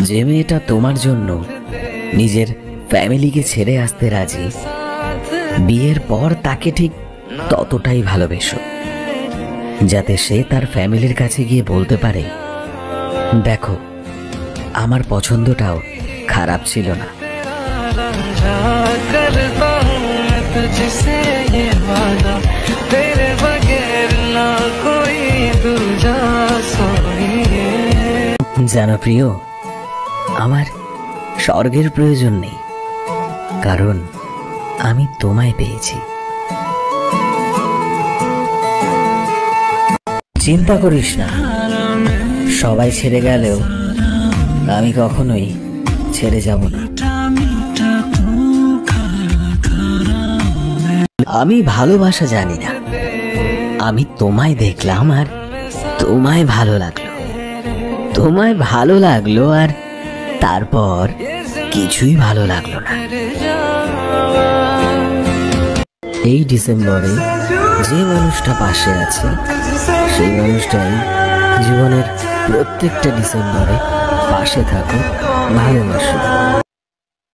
যে মেয়েটা তোমার জন্য নিজের ফ্যামিলিকে ছেড়ে আসতে রাজি, বিয়ের পর তাকে ঠিক ততটাই ভালোবেসো যাতে সে তার ফ্যামিলির কাছে গিয়ে বলতে পারে, দেখো আমার পছন্দটাও খারাপ ছিল না। জানো প্রিয়, আমার স্বর্গের প্রয়োজন নেই, কারণ আমি তোমায় পেয়েছি। চিন্তা করিস না, সবাই ছেড়ে গেলেও আমি কখনোই ছেড়ে যাব না। আমি ভালোবাসা জানি না, আমি তোমায় দেখলাম আর তোমায় ভালো লাগলো, তোমায় ভালো লাগলো আর তারপর কিছুই ভালো লাগলো না। এই ডিসেম্বরে যে মানুষটা পাশে আছে সেই মানুষটাই জীবনের প্রত্যেকটা ডিসেম্বরে পাশে থাকুক, ভালোবাসুক।